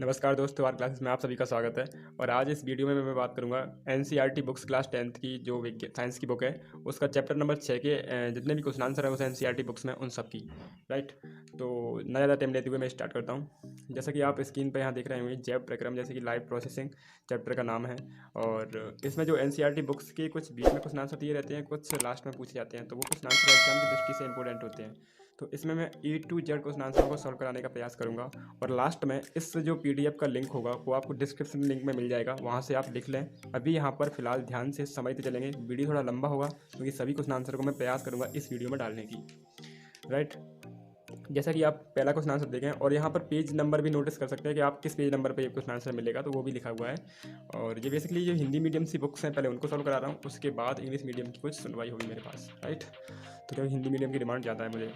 नमस्कार दोस्तों, are classes में आप सभी का स्वागत है। और आज इस वीडियो में मैं बात करूंगा एनसीईआरटी बुक्स क्लास 10th की जो साइंस की बुक है उसका चैप्टर नंबर 6 के जितने भी क्वेश्चन आंसर है उस एनसीईआरटी बुक्स में उन सब की। राइट, तो ना ज़्यादा टाइम लेते हुए मैं स्टार्ट करता हूँ। जैसा कि आप स्क्रीन पर यहाँ देख रहे होंगे, जैव प्रक्रम जैसे कि लाइव प्रोसेसिंग चैप्टर का नाम है। और इसमें जो एनसीईआरटी बुक्स के कुछ बीच में क्वेश्चन आंसर दिए रहते हैं, कुछ लास्ट में पूछे जाते हैं, तो वो क्वेश्चन आंसर एग्जाम की दृष्टि से इंपॉर्टेंट होते हैं। तो इसमें मैं ए टू जेड क्वेश्चन आंसर को सॉल्व कराने का प्रयास करूंगा। और लास्ट में इस जो पीडीएफ का लिंक होगा वो आपको डिस्क्रिप्शन लिंक में मिल जाएगा, वहां से आप लिख लें। अभी यहाँ पर फिलहाल ध्यान से समझते चलेंगे, वीडियो थोड़ा लंबा होगा क्योंकि सभी क्वेश्चन आंसर को मैं प्रयास करूंगा इस वीडियो में डालने की। राइट, जैसा कि आप पहला क्वेश्चन आंसर देखें और यहाँ पर पेज नंबर भी नोटिस कर सकते हैं कि आप किस पेज नंबर पर ये क्वेश्चन आंसर मिलेगा, तो वो भी लिखा हुआ है। और ये बेसिकली जो हिंदी मीडियम सी बुक्स हैं पहले उनको सॉल्व करा रहा हूँ, उसके बाद इंग्लिश मीडियम की कुछ सुनवाई होगी मेरे पास। राइट, तो क्योंकि हिंदी मीडियम की डिमांड ज़्यादा है मुझे।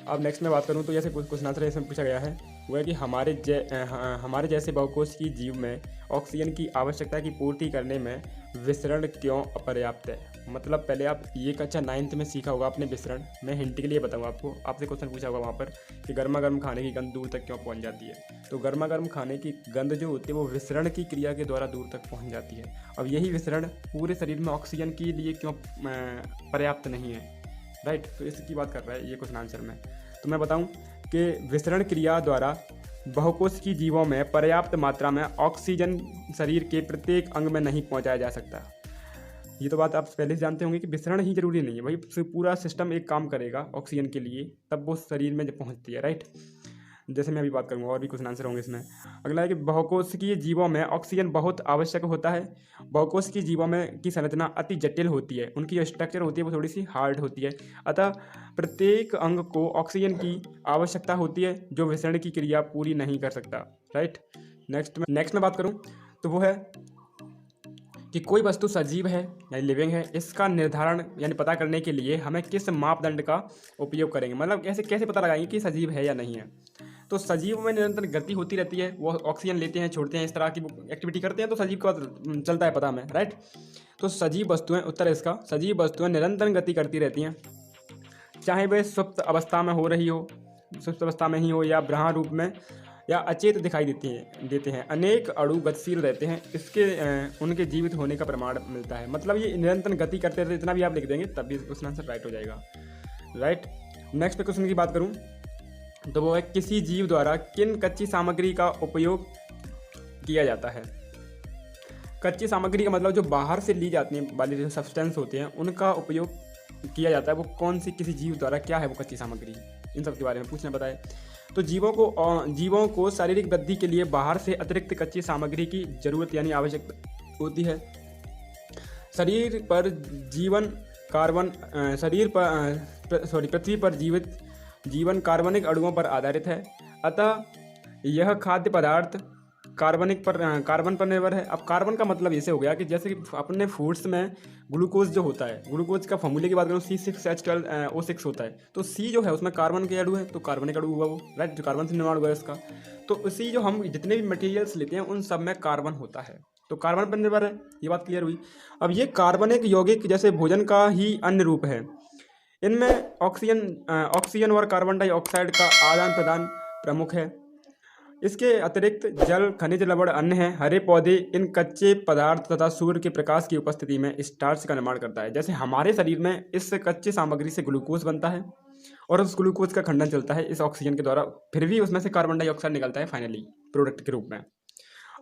अब नेक्स्ट में बात करूँ तो जैसे क्वेश्चन आंसर इसमें पूछा गया है वो है कि हमारे जैसे बहुकोश की जीव में ऑक्सीजन की आवश्यकता की पूर्ति करने में विसरण क्यों अपर्याप्त है। मतलब पहले आप ये कक्षा 9th में सीखा होगा आपने विसरण। मैं हिंट के लिए बताऊँ आपको, आपसे क्वेश्चन पूछा होगा वहाँ पर कि गर्मा गर्म खाने की गंध दूर तक क्यों पहुँच जाती है। तो गर्मा गर्म खाने की गंध जो होती है वो विसरण की क्रिया के द्वारा दूर तक पहुँच जाती है। अब यही विसरण पूरे शरीर में ऑक्सीजन के लिए क्यों पर्याप्त नहीं है। राइट, तो इसकी बात कर रहा है ये क्वेश्चन आंसर में। तो मैं बताऊं कि विसरण क्रिया द्वारा बहुकोश की जीवों में पर्याप्त मात्रा में ऑक्सीजन शरीर के प्रत्येक अंग में नहीं पहुंचाया जा सकता। ये तो बात आप पहले से जानते होंगे कि विसरण ही जरूरी नहीं है, वही पूरा सिस्टम एक काम करेगा ऑक्सीजन के लिए, तब वो शरीर में जब पहुंचती है। राइट, जैसे मैं अभी बात करूँगा और भी क्वेश्चन आंसर होंगे इसमें। अगला है कि बहुकोशिकीय जीवों में ऑक्सीजन बहुत आवश्यक होता है। बहुकोशिकीय जीवों में की संरचना अति जटिल होती है, उनकी जो स्ट्रक्चर होती है वो थोड़ी सी हार्ड होती है, अतः प्रत्येक अंग को ऑक्सीजन की आवश्यकता होती है जो विसरण की क्रिया पूरी नहीं कर सकता। राइट, नेक्स्ट में बात करूँ तो वो है कि कोई वस्तु सजीव है यानी लिविंग है, इसका निर्धारण यानी पता करने के लिए हमें किस मापदंड का उपयोग करेंगे। मतलब कैसे पता लगाएंगे कि सजीव है या नहीं है। तो सजीव में निरंतर गति होती रहती है, वो ऑक्सीजन लेते हैं छोड़ते हैं, इस तरह की एक्टिविटी करते हैं, तो सजीव का चलता है पता हमें। राइट, तो सजीव वस्तुएं, उत्तर है इसका, सजीव वस्तुएं निरंतर गति करती रहती हैं, चाहे वह सुप्त अवस्था में ही हो या ब्रह्म रूप में या अचेत दिखाई देते हैं। अनेक अणु गतिशील रहते हैं, इसके उनके जीवित होने का प्रमाण मिलता है। मतलब ये निरंतर गति करते रहते, इतना भी आप लिख देंगे तब भी क्वेश्चन आंसर राइट हो जाएगा। राइट, नेक्स्ट क्वेश्चन की बात करूँ तो वो है किसी जीव द्वारा किन कच्ची सामग्री का उपयोग किया जाता है। कच्ची सामग्री का मतलब जो बाहर से ली जाती है वाली जो सब्सटेंस होते हैं उनका उपयोग किया जाता है, वो कौन सी किसी जीव द्वारा क्या है वो कच्ची सामग्री, इन सब के बारे में पूछना बताए। तो जीवों को शारीरिक वृद्धि के लिए बाहर से अतिरिक्त कच्ची सामग्री की जरूरत यानी आवश्यकता होती है। शरीर पर पृथ्वी पर जीवन कार्बनिक अणुओं पर आधारित है, अतः यह खाद्य पदार्थ कार्बन पर निर्भर है। अब कार्बन का मतलब ऐसे हो गया कि जैसे कि अपने फूड्स में ग्लूकोज जो होता है, ग्लूकोज का फॉर्मूले की बात करूँ C6H12O6 होता है, तो C जो है उसमें कार्बन के अणु है, तो कार्बनिक अणु हुआ वो। राइट, जो कार्बन से निर्माण हुआ है इसका, तो उसी जो हम जितने भी मटेरियल्स लेते हैं उन सब में कार्बन होता है, तो कार्बन पर निर्भर है। ये बात क्लियर हुई। अब ये कार्बनिक यौगिक जैसे भोजन का ही अन्य रूप है, इनमें ऑक्सीजन और कार्बन डाइऑक्साइड का आदान प्रदान प्रमुख है। इसके अतिरिक्त जल, खनिज लवण अन्य हैं। हरे पौधे इन कच्चे पदार्थ तथा सूर्य के प्रकाश की उपस्थिति में स्टार्च का निर्माण करता है। जैसे हमारे शरीर में इस कच्चे सामग्री से ग्लूकोज बनता है और उस ग्लूकोज का खंडन चलता है इस ऑक्सीजन के द्वारा, फिर भी उसमें से कार्बन डाइऑक्साइड निकलता है फाइनली प्रोडक्ट के रूप में।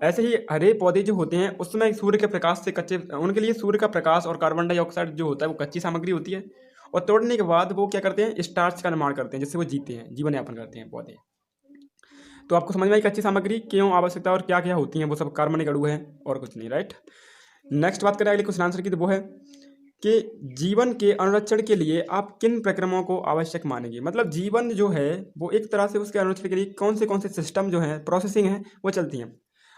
ऐसे ही हरे पौधे जो होते हैं उसमें सूर्य के प्रकाश से उनके लिए सूर्य का प्रकाश और कार्बन डाइऑक्साइड जो होता है वो कच्ची सामग्री होती है, और तोड़ने के बाद वो क्या करते हैं, स्टार्च का निर्माण करते हैं, जिससे वो जीते हैं, जीवन यापन करते हैं पौधे। तो आपको समझ में आई कच्ची सामग्री क्यों आवश्यकता और क्या क्या होती हैं, वो सब कार्बनिक अणु हैं और कुछ नहीं। राइट, नेक्स्ट बात करें अगले क्वेश्चन आंसर की, तो वो है कि जीवन के अनुरक्षण के लिए आप किन प्रक्रमों को आवश्यक मानेंगे। मतलब जीवन जो है वो एक तरह से उसके अनुरक्षण के लिए कौन से सिस्टम जो है, प्रोसेसिंग है, वो चलती हैं।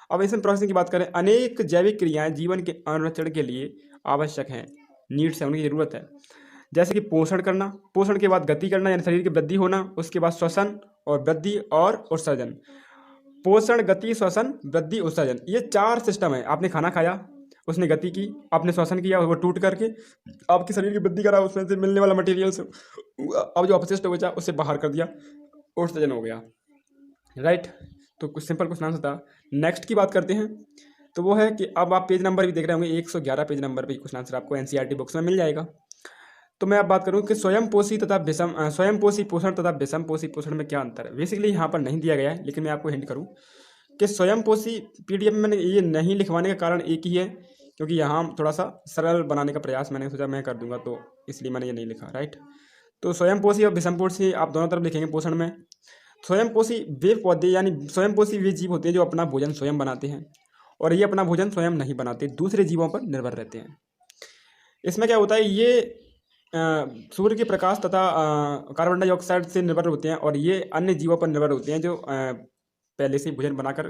अब इसमें प्रोसेसिंग की बात करें, अनेक जैविक क्रियाएं जीवन के अनुरक्षण के लिए आवश्यक हैं, नीड्स है, उनकी ज़रूरत है। जैसे कि पोषण के बाद गति करना यानी शरीर की वृद्धि होना, उसके बाद श्वसन और वृद्धि और उत्सर्जन। पोषण, गति, श्वसन, वृद्धि, उत्सर्जन, ये 4 सिस्टम है। आपने खाना खाया, उसने गति की, आपने श्वसन किया, वो टूट करके आपके शरीर की वृद्धि करा, उसमें से मिलने वाला मटेरियल से अब जो अपशिष्ट हो गया उसे बाहर कर दिया, उत्सर्जन हो गया। राइट, तो कुछ सिंपल क्वेश्चन आंसर था। नेक्स्ट की बात करते हैं, तो वो है कि अब आप पेज नंबर भी देख रहे होंगे, 111 पेज नंबर पे क्वेश्चन आंसर आपको एनसीईआरटी बुक्स में मिल जाएगा। तो मैं अब बात करूं कि स्वयं पोषी पोषण तथा विषम पोषी पोषण में क्या अंतर है। बेसिकली यहाँ पर नहीं दिया गया है, लेकिन मैं आपको हिंट करूं कि स्वयं पोषी पीडीएफ में मैंने ये नहीं लिखवाने का कारण एक ही है, क्योंकि यहाँ थोड़ा सा सरल बनाने का प्रयास मैंने सोचा मैं कर दूंगा, तो इसलिए मैंने ये नहीं लिखा, राइट। तो स्वयं पोषी और विषम पोषी आप दोनों तरफ लिखेंगे पोषण में। स्वयं पोषी वे पौधे यानी स्वयं पोषी वे जीव होते हैं जो अपना भोजन स्वयं बनाते हैं, और ये अपना भोजन स्वयं नहीं बनाते, दूसरे जीवों पर निर्भर रहते हैं। इसमें क्या होता है, ये सूर्य के प्रकाश तथा कार्बन डाइऑक्साइड से निर्भर होते हैं, और ये अन्य जीवों पर निर्भर होते हैं जो पहले से भोजन बनाकर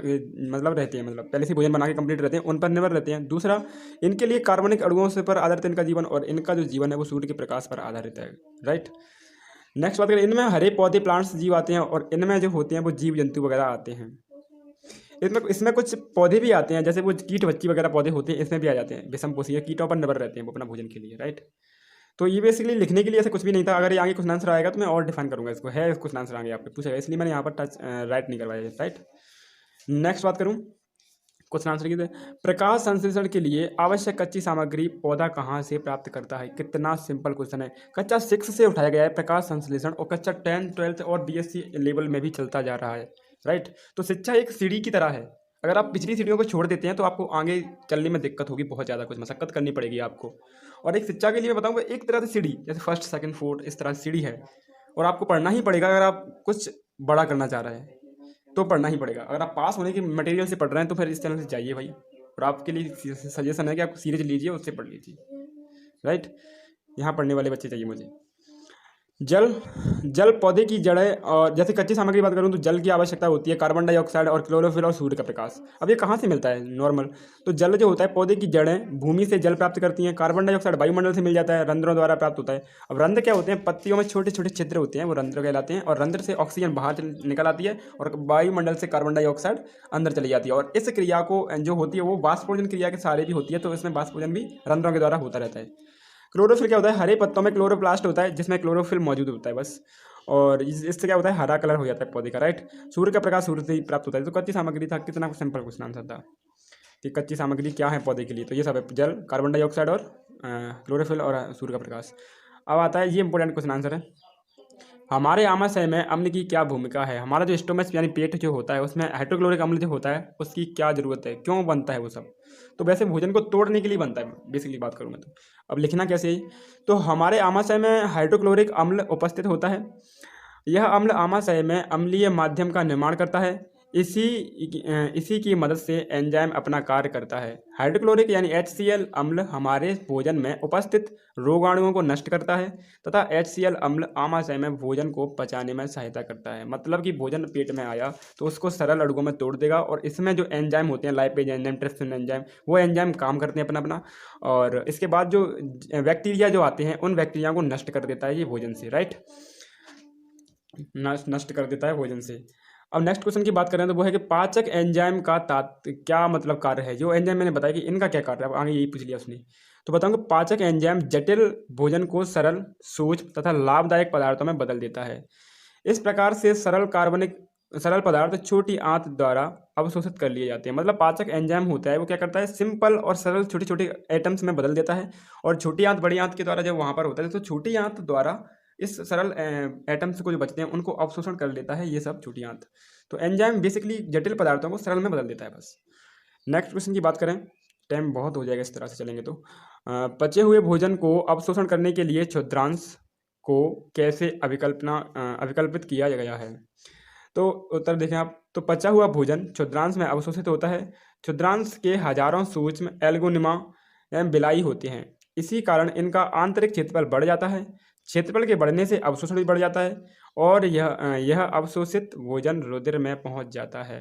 मतलब रहते हैं, मतलब पहले से भोजन बना के कंप्लीट रहते हैं, उन पर निर्भर रहते हैं। दूसरा, इनके लिए कार्बनिक अणुओं से पर आधारित इनका जीवन, और इनका जो जीवन है वो सूर्य के प्रकाश पर आधारित है, राइट। नेक्स्ट बात करें, इनमें हरे पौधे प्लांट्स जीव आते हैं, और इनमें जो होते हैं वो जीव जंतु वगैरह आते हैं। इसमें कुछ पौधे भी आते हैं, जैसे वो कीट बच्ची वगैरह पौधे होते हैं, इसमें भी आ जाते हैं। विषम पोषी कीटों पर निर्भर रहते हैं वो अपना भोजन के लिए, राइट। तो ये बेसिकली लिखने के लिए ऐसा कुछ भी नहीं था। अगर ये आगे क्वेश्चन आंसर आएगा तो मैं और डिफाइन करूंगा इसको, है क्वेश्चन आंसर आगे आपको पूछेगा, इसलिए मैंने यहाँ पर टच राइट नहीं करवाया, राइट। नेक्स्ट बात करूँ क्वेश्चन आंसर की, प्रकाश संश्लेषण के लिए आवश्यक कच्ची सामग्री पौधा कहाँ से प्राप्त करता है। कितना सिंपल क्वेश्चन है। कच्चा 6 से उठाया गया है प्रकाश संश्लेषण, और कच्चा 10, 12 और बीएससी लेवल में भी चलता जा रहा है, राइट। तो शिक्षा एक सीढ़ी की तरह है, अगर आप पिछली सीढ़ियों को छोड़ देते हैं तो आपको आगे चलने में दिक्कत होगी, बहुत ज़्यादा कुछ मशक्कत करनी पड़ेगी आपको। और एक शिक्षा के लिए मैं बताऊँगा, एक तरह से सीढ़ी, जैसे फर्स्ट, सेकंड, फोर्थ, इस तरह से सीढ़ी है, और आपको पढ़ना ही पड़ेगा। अगर आप कुछ बड़ा करना चाह रहे हैं तो पढ़ना ही पड़ेगा। अगर आप पास होने के मटेरियल से पढ़ रहे हैं तो फिर इस चैनल से जाइए भाई, और आपके लिए सजेशन है कि आप सीरीज लीजिए, उससे पढ़ लीजिए, राइट। यहाँ पढ़ने वाले बच्चे चाहिए मुझे। जल पौधे की जड़ें, और जैसे कच्ची सामग्री की बात करूँ तो जल की आवश्यकता होती है, कार्बन डाइऑक्साइड और क्लोरोफिल और सूर्य का प्रकाश। अब ये कहाँ से मिलता है नॉर्मल, तो जल जो होता है, पौधे की जड़ें भूमि से जल प्राप्त करती हैं, कार्बन डाइऑक्साइड वायुमंडल से मिल जाता है, रंध्रों द्वारा प्राप्त होता है। अब रंध्र क्या होते हैं, पत्तियों में छोटे छोटे छिद्र होते हैं, वो रंध्र कहलाते हैं, और रंध्र से ऑक्सीजन बाहर निकल आती है, और वायुमंडल से कार्बन डाइऑक्साइड अंदर चली जाती है। और इस क्रिया को जो होती है वो वाष्पोजन क्रिया के सहारे भी होती है, तो इसमें वाष्पोजन भी रंध्रों के द्वारा होता रहता है। क्लोरोफिल क्या होता है, हरे पत्तों में क्लोरोप्लास्ट होता है जिसमें क्लोरोफिल मौजूद होता है बस, और इससे क्या होता है, हरा कलर हो जाता है पौधे का, राइट। सूर्य का प्रकाश सूर्य से ही प्राप्त होता है। तो कच्ची सामग्री था, कितना सिंपल क्वेश्चन आंसर था कि कच्ची सामग्री क्या है पौधे के लिए, तो ये सब है, जल, कार्बन डाइऑक्साइड और क्लोरोफिल और सूर्य का प्रकाश। अब आता है ये इंपॉर्टेंट क्वेश्चन आंसर है, हमारे आमाशय में अम्ल की क्या भूमिका है। हमारा जो स्टोमच यानी पेट जो होता है उसमें हाइड्रोक्लोरिक अम्ल जो होता है उसकी क्या ज़रूरत है, क्यों बनता है वो सब। तो वैसे भोजन को तोड़ने के लिए बनता है, बेसिकली बात करूँ मैं तो। अब लिखना कैसे है, तो हमारे आमाशय में हाइड्रोक्लोरिक अम्ल उपस्थित होता है। यह अम्ल आमाशय में अम्लीय माध्यम का निर्माण करता है। इसी की मदद से एंजाइम अपना कार्य करता है। हाइड्रोक्लोरिक यानी HCl अम्ल हमारे भोजन में उपस्थित रोगाणुओं को नष्ट करता है, तथा HCl अम्ल आमाशय में भोजन को पचाने में सहायता करता है। मतलब कि भोजन पेट में आया तो उसको सरल अणुओं में तोड़ देगा, और इसमें जो एंजाइम होते हैं, लाइपेज एंजाइम, ट्रिप्सिन एंजाइम, वो एंजाइम काम करते हैं अपना, और इसके बाद जो बैक्टीरिया जो आते हैं उन बैक्टीरिया को नष्ट कर देता है ये भोजन से, राइट, नष्ट कर देता है भोजन से। अब नेक्स्ट क्वेश्चन की बात करें तो वो है कि पाचक एंजाइम का क्या मतलब कार्य है। जो एंजाइम मैंने बताया कि इनका क्या कार्य है, अब आगे यही पूछ लिया उसने, तो बताऊंगा पाचक एंजाइम जटिल भोजन को सरल, सूक्ष्म तथा लाभदायक पदार्थों में बदल देता है। इस प्रकार से सरल पदार्थ छोटी आंत द्वारा अवशोषित कर लिए जाते हैं। मतलब पाचक एंजाइम होता है वो क्या करता है, सिंपल और सरल छोटे छोटे एटम्स में बदल देता है, और छोटी आंत बड़ी आंत के द्वारा जब वहाँ पर होता है तो छोटी आंत द्वारा इस सरल एटम्स को जो बचते हैं उनको अवशोषण कर लेता है ये सब छोटी आंत। तो एंजाइम बेसिकली जटिल पदार्थों को सरल में बदल देता है बस। नेक्स्ट क्वेश्चन की बात करें, टाइम बहुत हो जाएगा इस तरह से चलेंगे तो। पचे हुए भोजन को अवशोषण करने के लिए क्षुद्रांश को कैसे अभिकल्पित किया गया है। तो उत्तर देखें आप, तो पचा हुआ भोजन क्षुद्रांश में अवशोषित होता है। क्षुद्रांश के हजारों सूक्ष्म एल्गोनिमा एवं बिलाई होते हैं, इसी कारण इनका आंतरिक क्षेत्रफल बढ़ जाता है। क्षेत्रफल के बढ़ने से अवशोषण भी बढ़ जाता है, और यह अवशोषित भोजन रुधिर में पहुंच जाता है।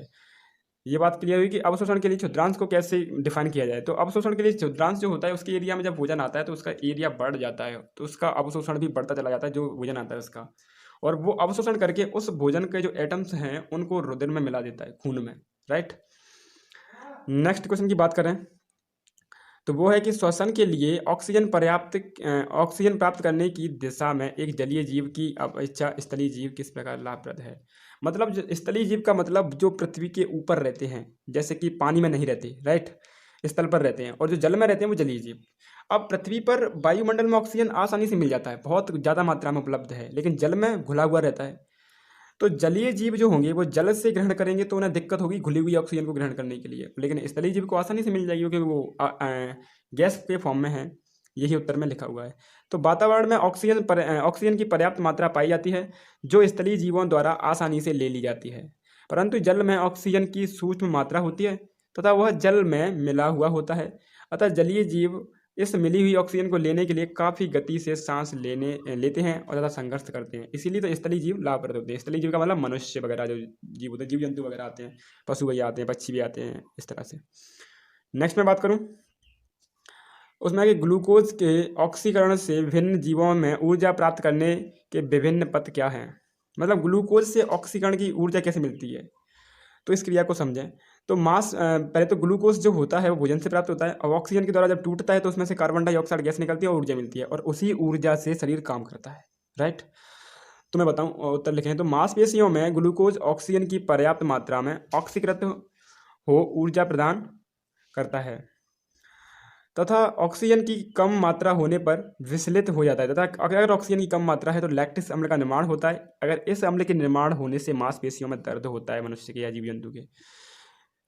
ये बात क्लियर हुई कि अवशोषण के लिए क्षुद्रांश को कैसे डिफाइन किया जाए। तो अवशोषण के लिए क्षुद्रांश जो होता है उसके एरिया में जब भोजन आता है तो उसका एरिया बढ़ जाता है, तो उसका अवशोषण भी बढ़ता चला जाता है जो भोजन आता है उसका, और वो अवशोषण करके उस भोजन के जो एटम्स हैं उनको रुधिर में मिला देता है, खून में, राइट। नेक्स्ट क्वेश्चन की बात करें तो वो है कि श्वसन के लिए ऑक्सीजन प्राप्त करने की दिशा में एक जलीय जीव की अपेक्षा स्थलीय जीव किस प्रकार लाभप्रद है। मतलब जो स्थलीय जीव का मतलब जो पृथ्वी के ऊपर रहते हैं, जैसे कि पानी में नहीं रहते, राइट, स्थल पर रहते हैं, और जो जल में रहते हैं वो जलीय जीव। अब पृथ्वी पर वायुमंडल में ऑक्सीजन आसानी से मिल जाता है, बहुत ज़्यादा मात्रा में उपलब्ध है, लेकिन जल में घुला हुआ रहता है। तो जलीय जीव जो होंगे वो जल से ग्रहण करेंगे तो उन्हें दिक्कत होगी घुली हुई ऑक्सीजन को ग्रहण करने के लिए, लेकिन स्थलीय जीव को आसानी से मिल जाएगी क्योंकि वो गैस के फॉर्म में है। यही उत्तर में लिखा हुआ है। तो वातावरण में ऑक्सीजन की पर्याप्त मात्रा पाई जाती है जो स्थलीय जीवों द्वारा आसानी से ले ली जाती है, परंतु जल में ऑक्सीजन की सूक्ष्म मात्रा होती है तथा वह जल में मिला हुआ होता है। अतः जलीय जीव इस मिली हुई ऑक्सीजन को लेने के लिए काफ़ी गति से सांस लेते हैं और ज़्यादा संघर्ष करते हैं, इसीलिए तो स्थलीय जीव लाभप्रद होते हैं। स्थलीय जीव का मतलब मनुष्य वगैरह जो जीव होते हैं, जीव जंतु वगैरह आते हैं, पशु भी आते हैं, पक्षी भी आते हैं, इस तरह से। नेक्स्ट मैं बात करूँ उसमें कि ग्लूकोज के ऑक्सीकरण से विभिन्न जीवों में ऊर्जा प्राप्त करने के विभिन्न पथ क्या हैं। मतलब ग्लूकोज से ऑक्सीकरण की ऊर्जा कैसे मिलती है, तो इस क्रिया को समझें। तो पहले तो ग्लूकोज जो होता है वो भोजन से प्राप्त होता है, और ऑक्सीजन के द्वारा जब टूटता है तो उसमें से कार्बन डाइऑक्साइड गैस निकलती है और ऊर्जा मिलती है, और उसी ऊर्जा से शरीर काम करता है, राइट। तो मैं बताऊं उत्तर लिखें तो मांसपेशियों में ग्लूकोज ऑक्सीजन की पर्याप्त मात्रा में ऑक्सीकृत हो ऊर्जा प्रदान करता है तथा ऑक्सीजन की कम मात्रा होने पर विचलित हो जाता है, तथा अगर ऑक्सीजन की कम मात्रा है तो लैक्टिक अम्ल का निर्माण होता है। अगर इस अम्ल के निर्माण होने से मांसपेशियों में दर्द होता है मनुष्य के या जीव जंतु के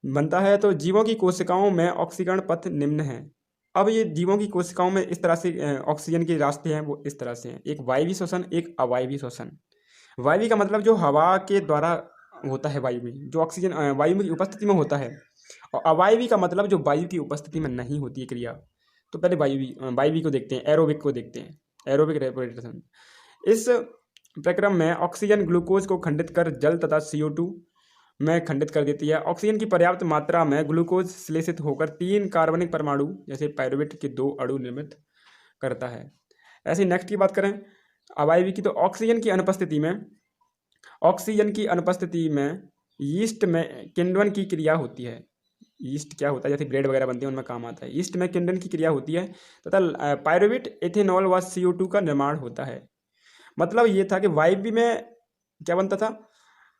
बनता है। तो जीवों की कोशिकाओं में ऑक्सीकरण पथ निम्न है। अब ये जीवों की कोशिकाओं में इस तरह से ऑक्सीजन के रास्ते हैं वो इस तरह से हैं, एक वायवीय श्वसन, एक अवायवीय श्वसन। वायवीय का मतलब जो हवा के द्वारा होता है, वायु में जो ऑक्सीजन वायु की उपस्थिति में होता है, और अवायवीय का मतलब जो वायु की उपस्थिति में नहीं होती है क्रिया। तो पहले वायवीय को देखते हैं, एरोबिक को देखते हैं, एरोबिक रेस्पिरेशन। इस प्रक्रम में ऑक्सीजन ग्लूकोज को खंडित कर जल तथा CO2 में खंडित कर देती है। ऑक्सीजन की पर्याप्त मात्रा में ग्लूकोज श्लेषित होकर 3 कार्बनिक परमाणु जैसे पायरुवेट के 2 अणु निर्मित करता है। ऐसे नेक्स्ट की बात करें अवायवीय की, तो ऑक्सीजन की अनुपस्थिति में यीस्ट में किण्वन की क्रिया होती है। यीस्ट क्या होता है, जैसे ब्रेड वगैरह बनते हैं उनमें काम आता है। यीस्ट में किण्वन की क्रिया होती है तथा पायरुवेट, एथेनॉल व CO2 का निर्माण होता है। मतलब ये था कि वायवीय में क्या बनता था,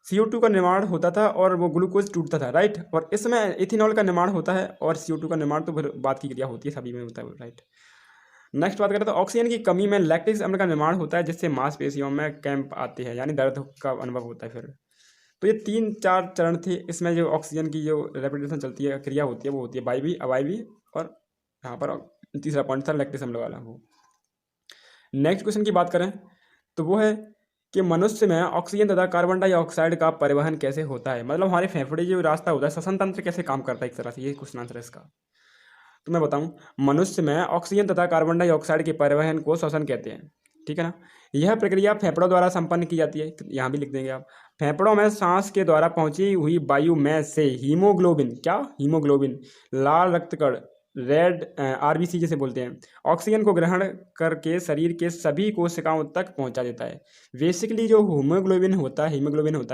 CO2 का निर्माण होता था और वो ग्लूकोज टूटता था, राइट। और इसमें इथेनॉल का निर्माण होता है और CO2 का निर्माण तो फिर बात की क्रिया होती है, सभी में होता है, राइट। नेक्स्ट बात करें तो ऑक्सीजन की कमी में लैक्टिक अम्ल का निर्माण होता है जिससे मांसपेशियों में क्रैम्प आते हैं, यानी दर्द का अनुभव होता है फिर। तो ये 3-4 चरण थे। इसमें जो ऑक्सीजन की जो रेपिटेशन चलती है, क्रिया होती है, वो होती है वायवीय, अवायवीय, और यहाँ पर तीसरा पॉइंट था लैक्टिक अम्ल वाला वो। नेक्स्ट क्वेश्चन की बात करें तो वो है कि मनुष्य में ऑक्सीजन तथा कार्बन डाइऑक्साइड का परिवहन कैसे होता है। मतलब हमारे फेफड़े जो रास्ता होता है, श्वसन तंत्र कैसे काम करता है एक तरह से, ये क्वेश्चन आंसर है इसका। तो मैं बताऊं, मनुष्य में ऑक्सीजन तथा कार्बन डाइऑक्साइड के परिवहन को श्वसन कहते हैं, ठीक है ना। यह प्रक्रिया फेफड़ों द्वारा संपन्न की जाती है, यहाँ भी लिख देंगे आप। फेफड़ों में सांस के द्वारा पहुंची हुई वायु में से हीमोग्लोबिन लाल रक्तकण, रेड RBC जिसे बोलते हैं, ऑक्सीजन को ग्रहण करके शरीर के सभी कोशिकाओं तक पहुंचा देता है। बेसिकली जो हीमोग्लोबिन होता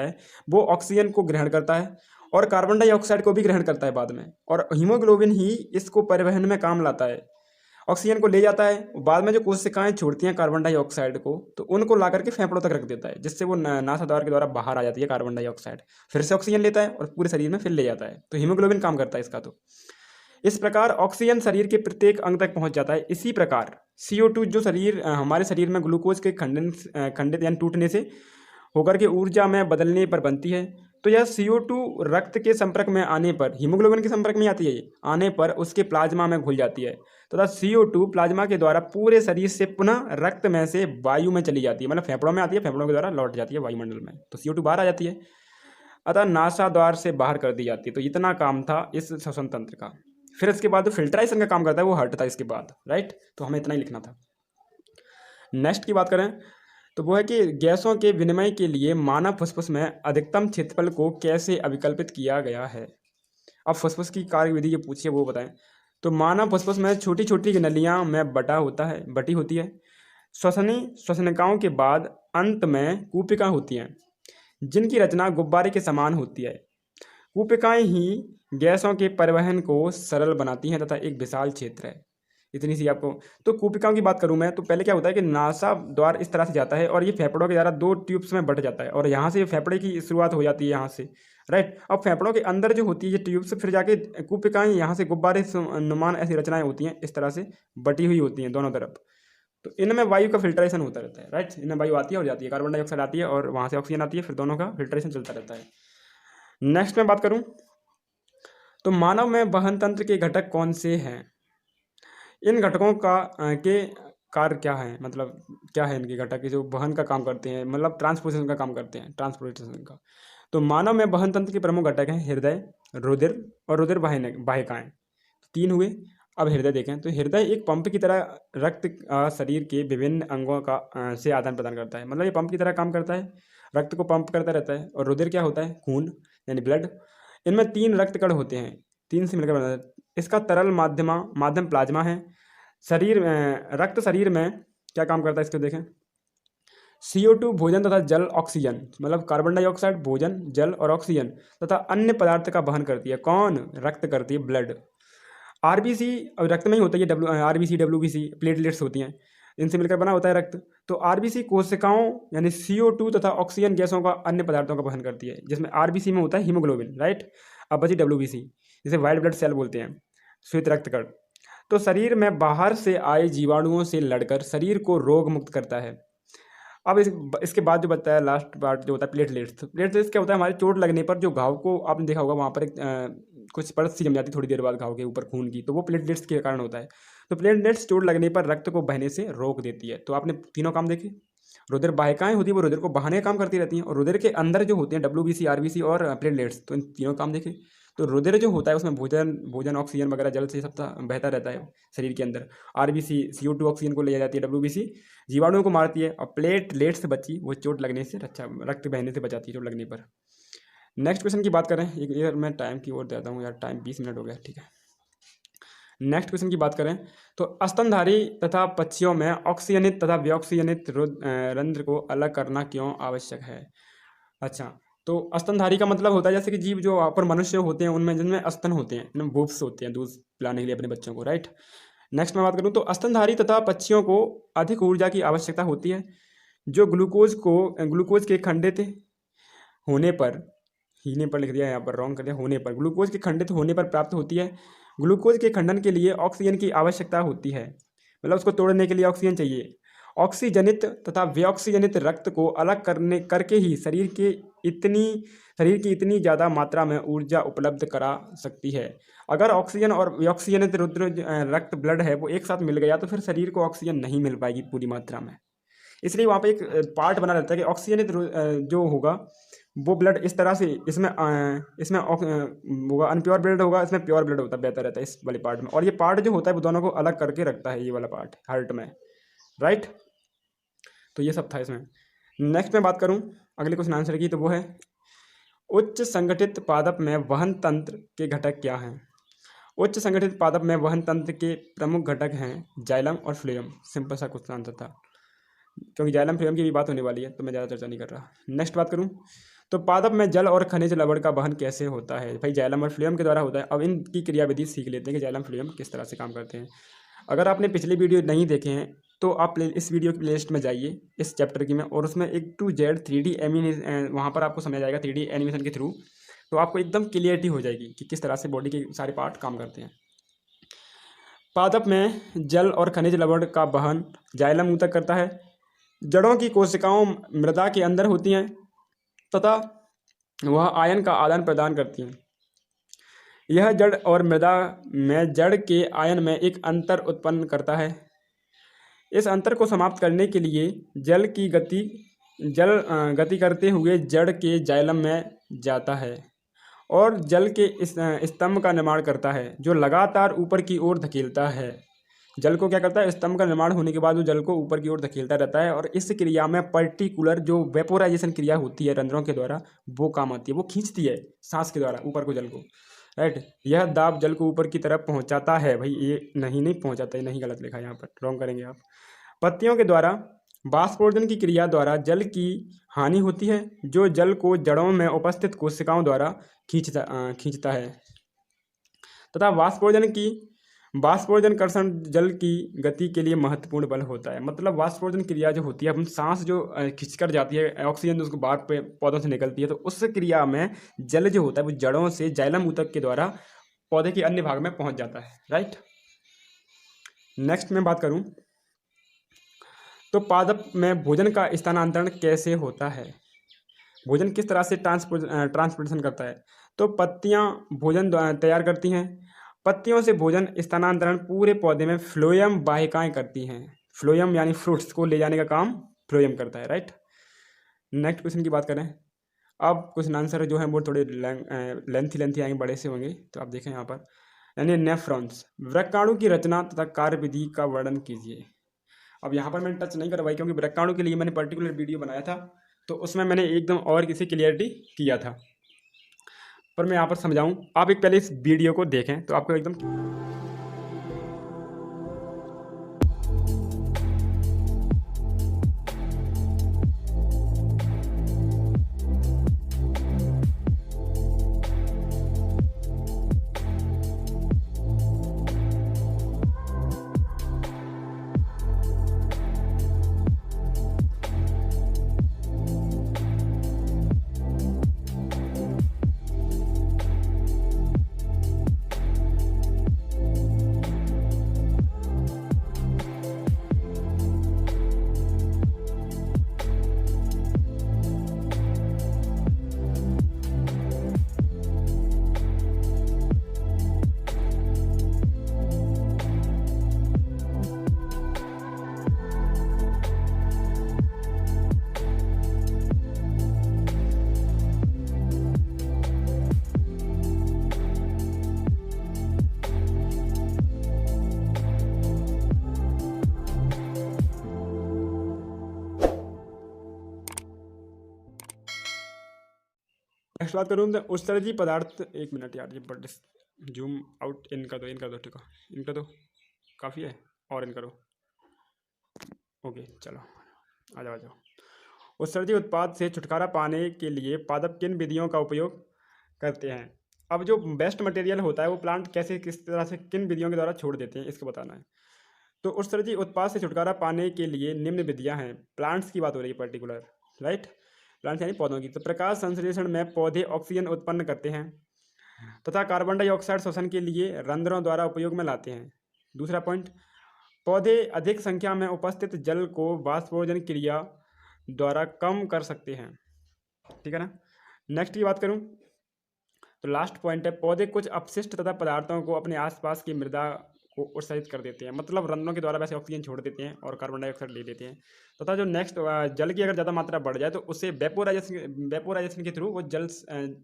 है वो ऑक्सीजन को ग्रहण करता है और कार्बन डाइऑक्साइड को भी ग्रहण करता है बाद में, और हीमोग्लोबिन ही इसको परिवहन में काम लाता है, ऑक्सीजन को ले जाता है। बाद में जो कोशिकाएं छोड़ती हैं कार्बन डाइऑक्साइड को, तो उनको ला करके फेफड़ों तक रख देता है, जिससे वो नासाद्वार के द्वारा बाहर आ जाती है कार्बन डाइऑक्साइड, फिर से ऑक्सीजन लेता है और पूरे शरीर में फिर ले जाता है। तो हीमोग्लोबिन काम करता है इसका। तो इस प्रकार ऑक्सीजन शरीर के प्रत्येक अंग तक पहुंच जाता है। इसी प्रकार CO2 जो हमारे शरीर में ग्लूकोज के खंडित यानी टूटने से होकर के ऊर्जा में बदलने पर बनती है। तो यह CO2 रक्त के संपर्क में आने पर, हीमोग्लोबिन के संपर्क में आती है, आने पर उसके प्लाज्मा में घुल जाती है तथा CO2 प्लाज्मा के द्वारा पूरे शरीर से पुनः रक्त में से वायु में चली जाती है, मतलब फेफड़ों में आती है, फेफड़ों के द्वारा लौट जाती है वायुमंडल में, तो CO2 बाहर आ जाती है, अतः नासाद्वार से बाहर कर दी जाती है। तो इतना काम था इस श्वसन तंत्र का। फिर इसके बाद जो फिल्ट्राइजेशन का काम करता है वो हटता है इसके बाद, राइट। तो हमें इतना ही लिखना था। नेक्स्ट की बात करें तो वो है कि गैसों के विनिमय के लिए मानव फुसफुस में अधिकतम क्षेत्रफल को कैसे अभिकल्पित किया गया है। अब फुसफुस की कार्यविधि जो पूछिए वो बताएं। तो मानव फुसफुस में छोटी छोटी नलियां में बटी होती है। श्वसनिकाओं के बाद अंत में कूपिका होती हैं जिनकी रचना गुब्बारे के समान होती है। कूपिकाएं ही गैसों के परिवहन को सरल बनाती हैं तथा एक विशाल क्षेत्र है इतनी सी आपको। तो कूपिकाओं की बात करूं मैं, तो पहले क्या होता है कि नासा द्वार इस तरह से जाता है और ये फेफड़ों के द्वारा 2 ट्यूब्स में बंट जाता है और यहाँ से फेफड़े की शुरुआत हो जाती है यहाँ से, राइट। अब फेफड़ों के अंदर जो होती है ये ट्यूब्स, फिर जाके कूपिकाएं यहाँ से गुब्बारे नुमान ऐसी रचनाएं होती हैं, इस तरह से बटी हुई होती हैं दोनों तरफ। तो इनमें वायु का फिल्ट्रेशन होता रहता है, राइट। इनमें वायु आती है और जाती है, कार्बन डाइऑक्साइड आती है और वहाँ से ऑक्सीजन आती है, फिर दोनों का फिल्ट्रेशन चलता रहता है। नेक्स्ट मैं बात करूँ तो मानव में वहन तंत्र के घटक कौन से हैं, इन घटकों के कार्य क्या है, मतलब क्या है इनके घटक जो वहन का काम करते हैं, मतलब ट्रांसपोर्टेशन का काम करते हैं, ट्रांसपोर्टेशन का। तो मानव में वहन तंत्र के प्रमुख घटक हैं हृदय, रुधिर और रुधिर वाहिकाएं, 3 हुए। अब हृदय देखें तो हृदय एक पंप की तरह रक्त शरीर के विभिन्न अंगों का से आदान प्रदान करता है, मतलब ये पंप की तरह काम करता है, रक्त को पंप करता रहता है। और रुधिर क्या होता है, खून यानी ब्लड। इनमें 3 रक्त कण होते हैं, 3 से मिलकर बनता है। इसका तरल माध्यम प्लाज्मा है। रक्त शरीर में क्या काम करता है इसको देखें, CO2 भोजन तथा जल, ऑक्सीजन मतलब कार्बन डाइऑक्साइड, भोजन, जल और ऑक्सीजन तथा अन्य पदार्थ का वहन करती है। कौन, रक्त करती है, ब्लड। आरबीसी रक्त में ही होता है, ये आरबीसी WBC प्लेटलेट्स होती हैं, इनसे मिलकर बना होता है रक्त। तो आरबीसी कोशिकाओं यानी CO2 तथा ऑक्सीजन गैसों का अन्य पदार्थों का वहन करती है, जिसमें आरबीसी में होता है हीमोग्लोबिन, राइट। अब बची WBC, जिसे वाइट ब्लड सेल बोलते हैं, श्वेत रक्त कण। तो शरीर में बाहर से आए जीवाणुओं से लड़कर शरीर को रोग मुक्त करता है। अब इसके बाद जो बचता है लास्ट पार्ट जो होता है प्लेटलेट्स। प्लेटलेट्स क्या होता है, हमारे चोट लगने पर जो घाव को आपने देखा होगा वहाँ पर एक कुछ परत सी जम जाती है थोड़ी देर बाद घाव के ऊपर खून की, तो वो प्लेटलेट्स के कारण होता है। तो प्लेटलेट्स चोट लगने पर रक्त को बहने से रोक देती है। तो आपने तीनों काम देखे। रुधिर वाहिकाएं होती है, वो रुधिर को बहाने का काम करती रहती हैं, और रुधिर के अंदर जो होते हैं WBC, RBC और प्लेटलेट्स, तो इन तीनों काम देखे। तो रुधिर जो होता है उसमें भोजन ऑक्सीजन वगैरह जल से सब बहता रहता है शरीर के अंदर। RBC CO2 ऑक्सीजन को ले जाती है, WBC जीवाणुओं को मारती है, और प्लेटलेट से बची वो चोट लगने से रक्त बहने से बचाती है चोट लगने पर। नेक्स्ट क्वेश्चन की बात करें, एक यार मैं टाइम की ओर देता हूँ यार, टाइम 20 मिनट हो गया, ठीक है। नेक्स्ट क्वेश्चन की बात करें तो स्तनधारी तथा पक्षियों में ऑक्सीजनित तथा विऑक्सीजनित रंध्र को अलग करना क्यों आवश्यक है। अच्छा, तो स्तनधारी का मतलब होता है जैसे कि जीव जो अपन मनुष्य होते हैं उनमें जिनमें स्तन होते हैं, इनमें बूब्स होते हैं दूध पिलाने के लिए अपने बच्चों को, राइट। नेक्स्ट मैं बात करूँ तो स्तनधारी तथा पक्षियों को अधिक ऊर्जा की आवश्यकता होती है, जो ग्लूकोज के खंडित होने पर, हीने पर लिख दिया यहाँ पर, रॉन्ग कर दिया, होने पर, ग्लूकोज के खंडित होने पर प्राप्त होती है। ग्लूकोज के खंडन के लिए ऑक्सीजन की आवश्यकता होती है, मतलब उसको तोड़ने के लिए ऑक्सीजन चाहिए। ऑक्सीजनित तथा विऑक्सीजनित रक्त को अलग करके ही शरीर की इतनी ज़्यादा मात्रा में ऊर्जा उपलब्ध करा सकती है। अगर ऑक्सीजन और विऑक्सीजनित रक्त ब्लड है वो एक साथ मिल गया तो फिर शरीर को ऑक्सीजन नहीं मिल पाएगी पूरी मात्रा में। इसलिए वहाँ पे एक पार्ट बना रहता है कि ऑक्सीजनित जो होगा वो ब्लड इस तरह से इसमें होगा, अनप्योर ब्लड होगा, इसमें प्योर ब्लड होता है, बेहतर रहता है इस वाले पार्ट में। और ये पार्ट जो होता है वो दोनों को अलग करके रखता है, ये वाला पार्ट हार्ट में, राइट। तो ये सब था इसमें। नेक्स्ट मैं बात करूं अगले क्वेश्चन आंसर की, तो वो है उच्च संगठित पादप में वहन तंत्र के घटक क्या हैं। उच्च संगठित पादप में वहन तंत्र के प्रमुख घटक हैं जाइलम और फ्लोएम। सिंपल सा क्वेश्चन आंसर था, क्योंकि जाइलम फ्लोएम की भी बात होने वाली है तो मैं ज़्यादा चर्चा नहीं कर रहा। नेक्स्ट बात करूं तो पादप में जल और खनिज लवण का वहन कैसे होता है। भाई जाइलम और फ्लोएम के द्वारा होता है। अब इनकी क्रियाविधि सीख लेते हैं कि जाइलम फ्लोएम किस तरह से काम करते हैं। अगर आपने पिछले वीडियो नहीं देखे हैं तो आप इस वीडियो की प्लेलिस्ट में जाइए इस चैप्टर की में, और उसमें A to Z 3D animation, वहाँ पर आपको समझ जाएगा 3D एनिमेशन के थ्रू, तो आपको एकदम क्लियरिटी हो जाएगी कि किस तरह से बॉडी के सारे पार्ट काम करते हैं। पादप में जल और खनिज लवण का वहन जाइलम ऊतक करता है। जड़ों की कोशिकाओं मृदा के अंदर होती हैं तथा वह आयन का आदान प्रदान करती हैं। यह जड़ और मृदा में जड़ के आयन में एक अंतर उत्पन्न करता है। इस अंतर को समाप्त करने के लिए जल गति करते हुए जड़ के जाइलम में जाता है और जल के इस स्तंभ का निर्माण करता है जो लगातार ऊपर की ओर धकेलता है। जल को क्या करता है, स्तंभ का निर्माण होने के बाद वो जल को ऊपर की ओर धकेलता रहता है, और इस क्रिया में पर्टिकुलर जो वेपोराइजेशन क्रिया होती है रंध्रों के द्वारा वो काम आती है, वो खींचती है सांस के द्वारा ऊपर को जल को, राइट। यह दाब जल को ऊपर की तरफ पहुंचाता है। भाई ये नहीं पहुंचाता है, नहीं, गलत लिखा है यहाँ पर, रॉन्ग करेंगे आप। पत्तियों के द्वारा वाष्पोर्जन की क्रिया द्वारा जल की हानि होती है जो जल को जड़ों में उपस्थित कोशिकाओं द्वारा खींचता है तथा वाष्पोर्जन की वाष्पोजनकर्षण जल की गति के लिए महत्वपूर्ण बल होता है। मतलब वाष्पोजन क्रिया जो होती है, अपन सांस जो खिंचकर जाती है, ऑक्सीजन जो उसको बाहर पे पौधों से निकलती है, तो उस क्रिया में जल जो होता है वो जड़ों से जाइलम ऊतक के द्वारा पौधे के अन्य भाग में पहुंच जाता है। राइट, नेक्स्ट मैं बात करूं तो पादप में भोजन का स्थानांतरण कैसे होता है, भोजन किस तरह से ट्रांसपोर्टेशन करता है। तो पत्तियां भोजन तैयार करती हैं। पत्तियों से भोजन स्थानांतरण पूरे पौधे में फ्लोएम वाहिकाएं करती हैं। फ्लोएम यानी फ्रूट्स को ले जाने का काम फ्लोएम करता है। राइट, नेक्स्ट क्वेश्चन की बात करें। अब क्वेश्चन आंसर जो है वो थोड़े लेंथी आएंगे, बड़े से होंगे, तो आप देखें यहाँ पर। यानी नेफ्रॉन्स, वृक्काणु की रचना तथा कार्यविधि का वर्णन कीजिए। अब यहाँ पर मैंने टच नहीं कर पाई क्योंकि वृक्काणु के लिए मैंने पर्टिकुलर वीडियो बनाया था, तो उसमें मैंने एकदम और किसी क्लियरिटी किया था, पर मैं यहाँ पर समझाऊँ। आप एक पहले इस वीडियो को देखें तो आपको एकदम नेक्स्ट बात करूँ तो उत्सर्जी पदार्थ, एक मिनट यार, ये बड़े जूम आउट इनका दो ठीक है, इनका दो काफ़ी है, और इन करो। ओके चलो, आ जाओ। उत्सर्जी उत्पाद से छुटकारा पाने के लिए पादप किन विधियों का उपयोग करते हैं। अब जो बेस्ट मटेरियल होता है वो प्लांट कैसे किस तरह से किन विधियों के द्वारा छोड़ देते हैं, इसको बताना है। तो उत्सर्जी उत्पाद से छुटकारा पाने के लिए निम्न विधियां हैं। प्लांट्स की बात हो रही है पर्टिकुलर, राइट, प्लांट्स यानी पौधों की। तो प्रकाश संश्लेषण में पौधे ऑक्सीजन उत्पन्न करते हैं तथा कार्बन डाइऑक्साइड शोषण के लिए रंध्रों द्वारा उपयोग में लाते हैं। दूसरा पॉइंट, पौधे अधिक संख्या में उपस्थित जल को वाष्पोजन क्रिया द्वारा कम कर सकते हैं। ठीक है ना। नेक्स्ट की बात करूं तो लास्ट पॉइंट है, पौधे कुछ अपशिष्ट तथा पदार्थों को अपने आसपास की मृदा को उत्सर्जित कर देते हैं। मतलब रंध्रों के द्वारा वैसे ऑक्सीजन छोड़ देते हैं और कार्बन डाइऑक्साइड ले लेते हैं तथा जो नेक्स्ट जल की अगर ज़्यादा मात्रा बढ़ जाए तो उससे वेपोराइजेशन के थ्रू वो जल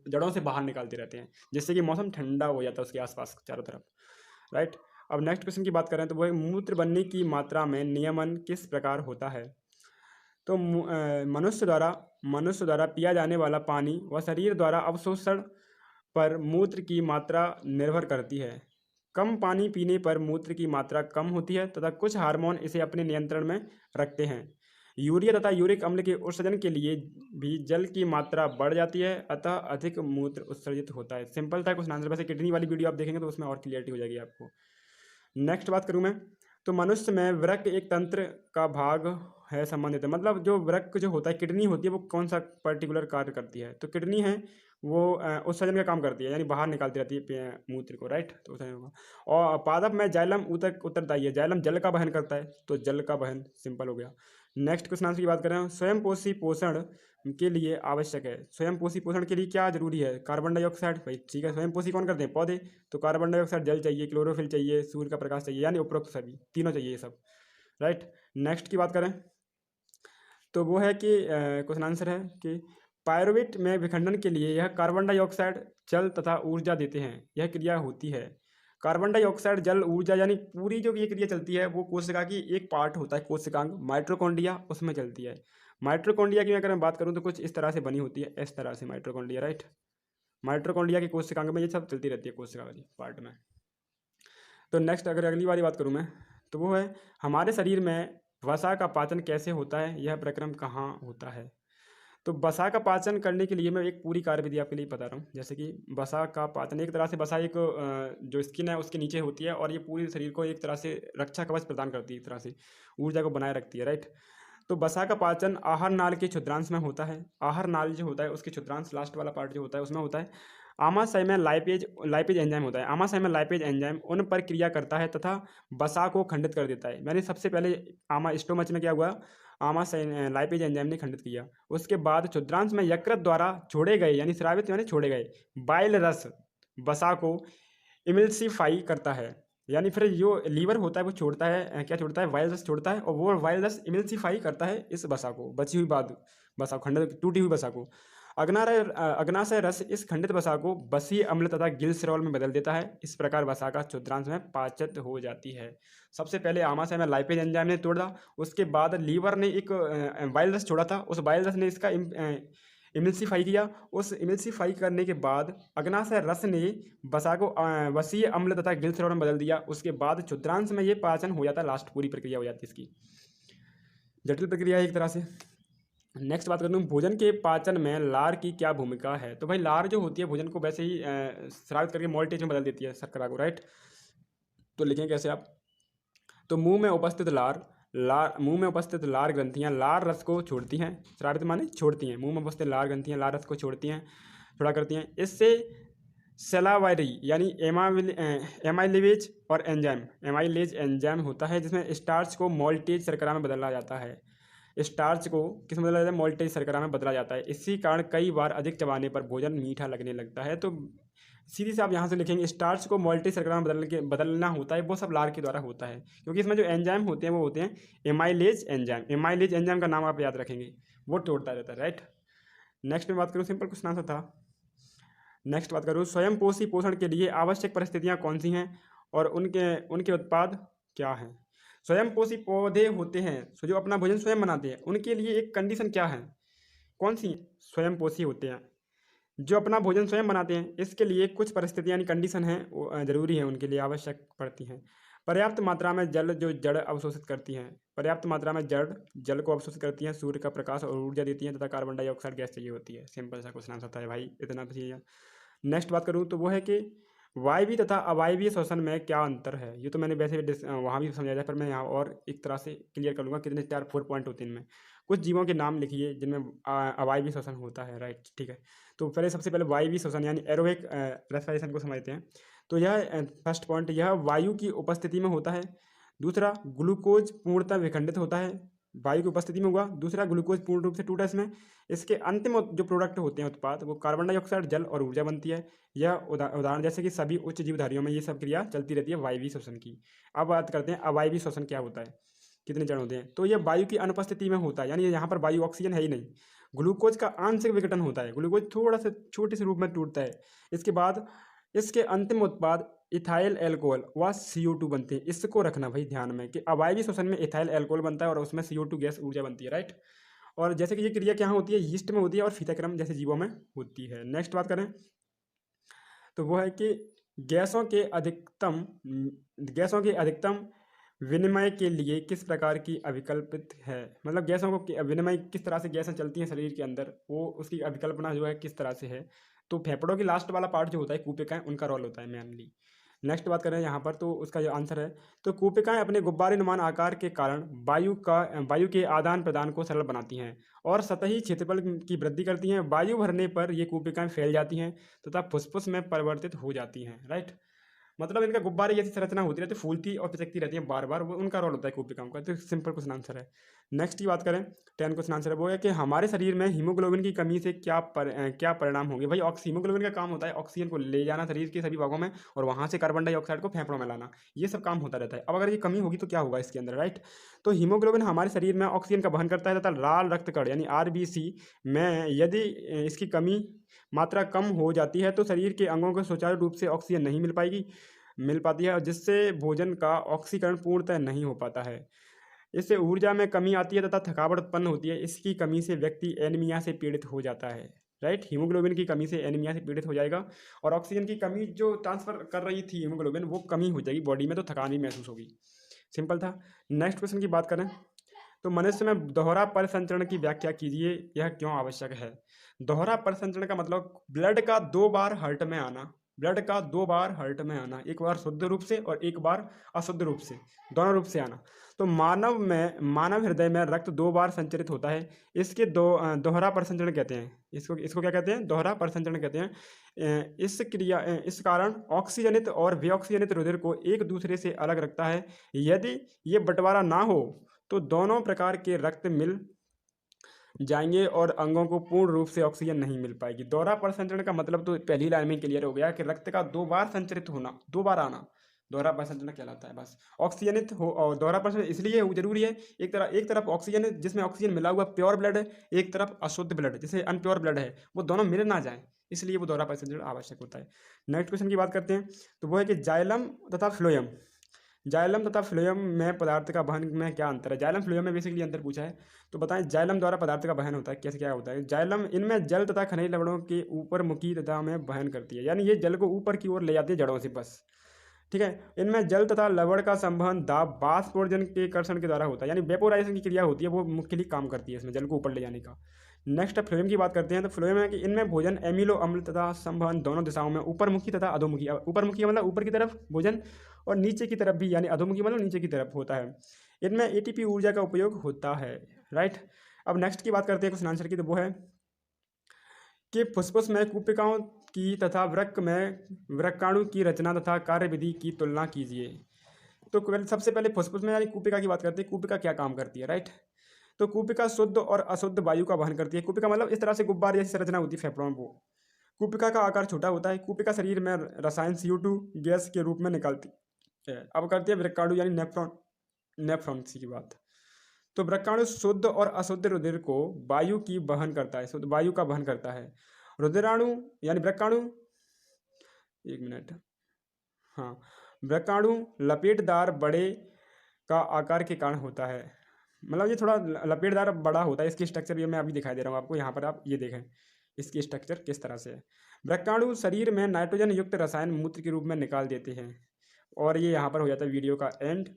जड़ों से बाहर निकालते रहते हैं, जिससे कि मौसम ठंडा हो जाता है उसके आसपास चारों तरफ। राइट, अब नेक्स्ट क्वेश्चन की बात करें तो वह मूत्र बनने की मात्रा में नियमन किस प्रकार होता है। तो मनुष्य द्वारा पिया जाने वाला पानी व शरीर द्वारा अवशोषण पर मूत्र की मात्रा निर्भर करती है। कम पानी पीने पर मूत्र की मात्रा कम होती है तथा कुछ हार्मोन इसे अपने नियंत्रण में रखते हैं। यूरिया तथा यूरिक अम्ल के उत्सर्जन के लिए भी जल की मात्रा बढ़ जाती है, अतः अधिक मूत्र उत्सर्जित होता है। सिंपल था क्वेश्चन आंसर। वैसे किडनी वाली वीडियो आप देखेंगे तो उसमें और क्लियरिटी हो जाएगी आपको। नेक्स्ट बात करूँ मैं तो मनुष्य में वृक्क एक तंत्र का भाग है संबंधित है। मतलब जो वृक्क जो होता है, किडनी होती है, वो कौन सा पर्टिकुलर कार्य करती है। तो किडनी है वो उत्सर्जन का काम करती है, यानी बाहर निकालती रहती है मूत्र को। राइट, तो उत्सर्जन होगा। और पादप में जाइलम उत्तरदायी है। जाइलम जल का वहन करता है, तो जल का वहन सिंपल हो गया। नेक्स्ट क्वेश्चन आंसर की बात करें, स्वयंपोषी पोषण के लिए आवश्यक है। स्वयंपोषी पोषण के लिए क्या जरूरी है। Carbon dioxide. भाई ठीक है, स्वयंपोषी कौन करते हैं, पौधे। तो कार्बन डाइऑक्साइड, जल चाहिए, क्लोरोफिल चाहिए, सूर्य का प्रकाश चाहिए, यानी उपरोक्त सभी तीनों चाहिए ये सब। राइट, नेक्स्ट की बात करें तो वो है कि क्वेश्चन आंसर है कि पायरुवेट में विखंडन के लिए यह कार्बन डाइऑक्साइड जल तथा ऊर्जा देते हैं। यह क्रिया होती है। कार्बन डाइऑक्साइड जल ऊर्जा, यानी पूरी जो ये क्रिया चलती है वो कोशिका की एक पार्ट होता है, कोशिकांग माइटोकॉन्ड्रिया, उसमें चलती है। माइटोकॉन्ड्रिया की अगर मैं बात करूँ तो कुछ इस तरह से बनी होती है, इस तरह से माइटोकॉन्ड्रिया। राइट, माइटोकॉन्ड्रिया की कोशिकांग में ये सब चलती रहती है, कोशिका वाली पार्ट में। तो नेक्स्ट अगर अगली वाली बात करूँ मैं तो वो है, हमारे शरीर में वसा का पाचन कैसे होता है, यह प्रक्रम कहाँ होता है। तो वसा का पाचन करने के लिए मैं एक पूरी कार्यविधि आपके लिए बता रहा हूँ। जैसे कि वसा का पाचन, एक तरह से वसा एक जो स्किन है उसके नीचे होती है और ये पूरे शरीर को एक तरह से रक्षा कवच प्रदान करती है, एक तरह से ऊर्जा को बनाए रखती है, राइट। तो वसा का पाचन आहार नाल के क्षुद्रांश में होता है। आहार नाल जो होता है उसके क्षुद्रांश, लास्ट वाला पार्ट जो होता है उसमें होता है। आमाशय में लाइपेज लाइपेज एंजाइम होता है। आमाशय में लाइपेज एंजाइम उन पर क्रिया करता है तथा वसा को खंडित कर देता है। मैंने सबसे पहले आमा स्टोमच में क्या हुआ, आमाशय लाइपेज एंजाइम ने खंडित किया। उसके बाद क्षुद्रांश में यकृत द्वारा छोड़े गए, यानी स्रावित यानी छोड़े गए बाइल रस वसा को इमिल्सिफाई करता है। यानी फिर जो लीवर होता है वो छोड़ता है, क्या छोड़ता है, वाइल रस छोड़ता है, और वो वाइल रस इमिल्सिफाई करता है इस वसा को, बची हुई बाद वसा खंडित टूटी हुई वसा को। अग्नाशय रस इस खंडित वसा को बसीय अम्ल तथा गिल्सरॉल में बदल देता है। इस प्रकार वसा का क्षुद्रांश में पाचन हो जाती है। सबसे पहले आमाशय में लाइपेज एंजाइम ने तोड़ा, उसके बाद लीवर ने एक बाइल रस छोड़ा था, उस बाइल रस ने इसका इमिल्सिफाई किया। उस इमिल्सिफाई करने के बाद अग्नाशय रस ने वसा को वसीय अम्ल तथा गिल्सरॉल में बदल दिया। उसके बाद क्षुद्रांश में ये पाचन हो जाता है। लास्ट पूरी प्रक्रिया हो जाती है इसकी, जटिल प्रक्रिया है एक तरह से। नेक्स्ट बात करता हूँ, भोजन के पाचन में लार की क्या भूमिका है। तो भाई लार जो होती है भोजन को वैसे ही स्रावित करके मोल्टेज में बदल देती है, शर्करा को, राइट। तो लिखें कैसे आप, तो मुंह में उपस्थित मुंह में उपस्थित लार ग्रंथियां लार रस को छोड़ती हैं। स्रावित माने छोड़ती हैं, मुंह में उपस्थित लार ग्रंथियां लार रस को छोड़ती हैं, छोड़ा करती हैं। इससे सेलावायरी यानी एमाइलेज और एमाइलेज एंजाइम होता है, जिसमें स्टार्च को मोल्टेज शर्करा में बदला जाता है। स्टार्च को किस में बदला जाता है, मोल्टेज शर्करा में बदला जाता है। इसी कारण कई बार अधिक चबाने पर भोजन मीठा लगने लगता है। तो सीधी से आप यहाँ से लिखेंगे स्टार्च को मोल्टेज शर्करा में बदलना होता है, वो सब लार के द्वारा होता है, क्योंकि इसमें जो एंजाइम होते हैं वो होते हैं एमाइलेज एंजाइम। एमाइलेज एंजाइम का नाम आप याद रखेंगे, वो तोड़ता रहता है, राइट। नेक्स्ट में बात करूँ, सिंपल क्वेश्चन आंसर था। नेक्स्ट बात करूँ, स्वयं पोषी पोषण के लिए आवश्यक परिस्थितियाँ कौन सी हैं और उनके उनके उत्पाद क्या हैं। स्वयं पोषी पौधे होते हैं, सो जो अपना भोजन स्वयं बनाते हैं, उनके लिए एक कंडीशन क्या है, कौन सी स्वयं पोषी होते हैं जो अपना भोजन स्वयं बनाते हैं, इसके लिए कुछ परिस्थितियाँ यानी कंडीशन हैं जरूरी हैं, उनके लिए आवश्यक पड़ती हैं। पर्याप्त मात्रा में जल जो जड़ अवशोषित करती हैं, पर्याप्त मात्रा में जड़ जल को अवशोषित करती हैं, सूर्य का प्रकाश और ऊर्जा देती हैं तथा कार्बन डाइऑक्साइड गैस चाहिए होती है। सिंपल सा क्वेश्चन आंसर था भाई, इतना चाहिए। नेक्स्ट बात करूँ तो वो है कि वायवीय तथा अवायवीय श्वसन में क्या अंतर है। ये तो मैंने वैसे वहाँ भी समझाया था, पर मैं यहाँ और एक तरह से क्लियर कर लूँगा। कितने 4 पॉइंट होते हैं इनमें। कुछ जीवों के नाम लिखिए जिनमें अवायवीय श्वसन होता है, राइट, ठीक है। तो पहले सबसे पहले वायवीय श्वसन यानी एरोबिक रेस्पिरेशन को समझते हैं। तो यह फर्स्ट पॉइंट, यह वायु की उपस्थिति में होता है। दूसरा, ग्लूकोज पूर्णतः विखंडित होता है, वायु की उपस्थिति में हुआ। दूसरा, ग्लूकोज पूर्ण रूप से टूटा इसमें। इसके अंतिम जो प्रोडक्ट होते हैं उत्पाद, वो कार्बन डाइऑक्साइड, जल और ऊर्जा बनती है। यह उदाहरण जैसे कि सभी उच्च जीवधारियों में ये सब क्रिया चलती रहती है वायवीय श्वसन की। अब बात करते हैं अवायवीय श्वसन क्या होता है, कितने चरण होते हैं। तो यह वायु की अनुपस्थिति में होता है, यानी यहाँ पर वायु ऑक्सीजन है ही नहीं। ग्लूकोज का आंशिक विघटन होता है, ग्लूकोज थोड़ा सा छोटे से रूप में टूटता है। इसके बाद इसके अंतिम उत्पाद इथाइल एल्कोहल व CO2 बनते हैं। इसको रखना भाई ध्यान में कि अवायवीय श्वसन में इथाइल एल्कोहल बनता है और उसमें CO2 गैस ऊर्जा बनती है, राइट। और जैसे कि ये क्रिया क्या होती है, यीस्ट में होती है और फीताक्रम जैसे जीवों में होती है। नेक्स्ट बात करें तो वो है कि गैसों के अधिकतम विनिमय के लिए किस प्रकार की अभिकल्पित है। मतलब गैसों को विनिमय किस तरह से गैसें चलती हैं शरीर के अंदर, वो उसकी अभिकल्पना जो है किस तरह से है। तो फेफड़ों की लास्ट वाला पार्ट जो होता है कूपिकाएं, उनका रोल होता है मेनली। नेक्स्ट बात करें यहाँ पर तो उसका जो आंसर है, तो कूपिकाएं अपने गुब्बारे नुमान आकार के कारण वायु के आदान प्रदान को सरल बनाती हैं और सतही क्षेत्रफल की वृद्धि करती हैं। वायु भरने पर ये कूपिकाएं फैल जाती हैं तथा फुसफुस में परिवर्तित हो जाती हैं, राइट। मतलब इनका गुब्बारे जैसी संरचना होती रहती है, फूलती और पिचकती रहती है बार बार, वो उनका रोल होता है कूपिकाओं का। तो सिंपल क्वेश्चन आंसर है। नेक्स्ट की बात करें 10 क्वेश्चन आंसर है, वो है कि हमारे शरीर में हीमोग्लोबिन की कमी से क्या परिणाम होंगे। भाई हीमोग्लोबिन का काम होता है ऑक्सीजन को ले जाना शरीर के सभी भागों में और वहाँ से कार्बन डाइऑक्साइड को फेफड़ों में लाना, ये सब काम होता रहता है। अब अगर ये कमी होगी तो क्या होगा इसके अंदर, राइट। तो हीमोग्लोबिन हमारे शरीर में ऑक्सीजन का वहन करता है तथा लाल रक्तकण यानी RBC में यदि इसकी कमी मात्रा कम हो जाती है तो शरीर के अंगों को सुचारू रूप से ऑक्सीजन नहीं मिल पाती है, जिससे भोजन का ऑक्सीकरण पूर्णतः नहीं हो पाता है। इससे ऊर्जा में कमी आती है तथा थकावट उत्पन्न होती है। इसकी कमी से व्यक्ति एनीमिया से पीड़ित हो जाता है, राइट। हीमोग्लोबिन की कमी से एनीमिया से पीड़ित हो जाएगा और ऑक्सीजन की कमी जो ट्रांसफर कर रही थी हीमोग्लोबिन, वो कमी हो जाएगी बॉडी में, तो थकान भी महसूस होगी। सिंपल था। नेक्स्ट क्वेश्चन की बात करें तो मनुष्य में दोहरा परिसंचरण की व्याख्या कीजिए, यह क्यों आवश्यक है। दोहरा परिसंचरण का मतलब ब्लड का 2 बार हार्ट में आना, ब्लड का 2 बार हार्ट में आना, एक बार शुद्ध रूप से और एक बार अशुद्ध रूप से, दोनों रूप से आना। तो मानव हृदय में रक्त 2 बार संचरित होता है, इसके दोहरा परिसंचरण कहते हैं। इसको क्या कहते हैं, दोहरा परिसंचरण कहते हैं। इस कारण ऑक्सीजनित और विऑक्सीजनित रुधिर को एक दूसरे से अलग रखता है। यदि ये बंटवारा ना हो तो दोनों प्रकार के रक्त मिल जाएंगे और अंगों को पूर्ण रूप से ऑक्सीजन नहीं मिल पाएगी। दोहरा परिसंचरण का मतलब तो पहली लाइन में क्लियर हो गया कि रक्त का 2 बार संचरित होना, 2 बार आना, दोहरा परिसंचरण कहलाता है। बस ऑक्सीजनित हो, और दोहरा परिसंचरण इसलिए जरूरी है, एक तरफ ऑक्सीजन जिसमें ऑक्सीजन मिला हुआ प्योर ब्लड है, एक तरफ अशुद्ध ब्लड जिसे अनप्योर ब्लड है, वो दोनों मिल ना जाए, इसलिए वो दोहरा परिसंचरण आवश्यक होता है। नेक्स्ट क्वेश्चन की बात करते हैं, तो वो है कि जाइलम तथा फ्लोएम, जाइलम तथा फ्लोएम में पदार्थ का वहन में क्या अंतर है। जाइलम फ्लोएम में बेसिकली अंतर पूछा है, तो बताएं जाइलम द्वारा पदार्थ का वहन होता है कैसे, क्या होता है। जाइलम इनमें जल तथा खनिज लवणों के ऊपर मुखी तथा में वहन करती है, यानी ये जल को ऊपर की ओर ले जाती है जड़ों से, बस ठीक है। इनमें जल तथा लवण का संवहन दाब बाष्पोर्जन के कर्षण के द्वारा होता है, यानी वेपोराइजेशन की क्रिया होती है, वो मुख्य काम करती है इसमें जल को ऊपर ले जाने का। नेक्स्ट फ्लोएम की बात करते हैं, तो फ्लोएम है कि इनमें भोजन एमिनो अम्ल तथा संवहन दोनों दिशाओं में ऊपरमुखी तथा अधोमुखी, ऊपरमुखी मतलब ऊपर की तरफ भोजन, और नीचे की तरफ भी, यानी अधोमुखी मतलब नीचे की तरफ होता है। इनमें एटीपी ऊर्जा का उपयोग होता है, राइट। अब नेक्स्ट की बात करते हैं क्वेश्चन आंसर की, तो वो है कि फुसफुस में कूपिकाओं की तथा वृक्क में वृक्काणु की रचना तथा कार्यविधि की तुलना कीजिए। तो सबसे पहले फुसफुस में यानी कूपिका की बात करते हैं, कूपिका क्या काम करती है, राइट। तो कूपिका शुद्ध और अशुद्ध वायु का वहन करती है। कूपिका मतलब इस तरह से गुब्बारे जैसी संरचना होती है फेफड़ों में, वो कूपिका का आकार छोटा होता है। कूपिका शरीर में रसायन CO2 गैस के रूप में निकलती है। अब करती है वृक्काणु यानी नेफ्रॉन की बात। तो वृक्काणु शुद्ध और अशुद्ध रुधिर को वायु की वहन करता है, शुद्ध वायु का वहन करता है। रुधिराणु यानी वृक्काणु, एक मिनट, हाँ, वृक्काणु लपेटदार बड़े का आकार के कारण होता है, मतलब ये थोड़ा लपेटदार बड़ा होता है। इसकी स्ट्रक्चर ये मैं अभी दिखाई दे रहा हूँ आपको, यहाँ पर आप ये देखें इसकी स्ट्रक्चर किस तरह से है। वृक्काणु शरीर में नाइट्रोजन युक्त रसायन मूत्र के रूप में निकाल देते हैं। और ये यहाँ पर हो जाता है वीडियो का एंड,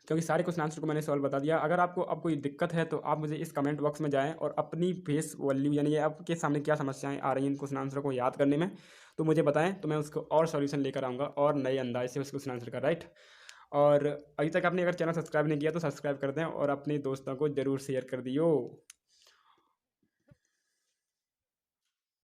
क्योंकि सारे क्वेश्चन आंसर को मैंने सॉल्व बता दिया। अगर आपको अब कोई दिक्कत है तो आप मुझे इस कमेंट बॉक्स में जाएं और अपनी फेस वैल्यू यानी ये आपके सामने क्या समस्याएं आ रही हैं इन क्वेश्चन आंसर को याद करने में, तो मुझे बताएं, तो मैं उसको और सॉल्यूशन लेकर आऊँगा और नए अंदाज से उस क्वेश्चन आंसर का, राइट। और अभी तक आपने अगर चैनल सब्सक्राइब नहीं किया तो सब्सक्राइब कर दें और अपने दोस्तों को ज़रूर शेयर कर दियो।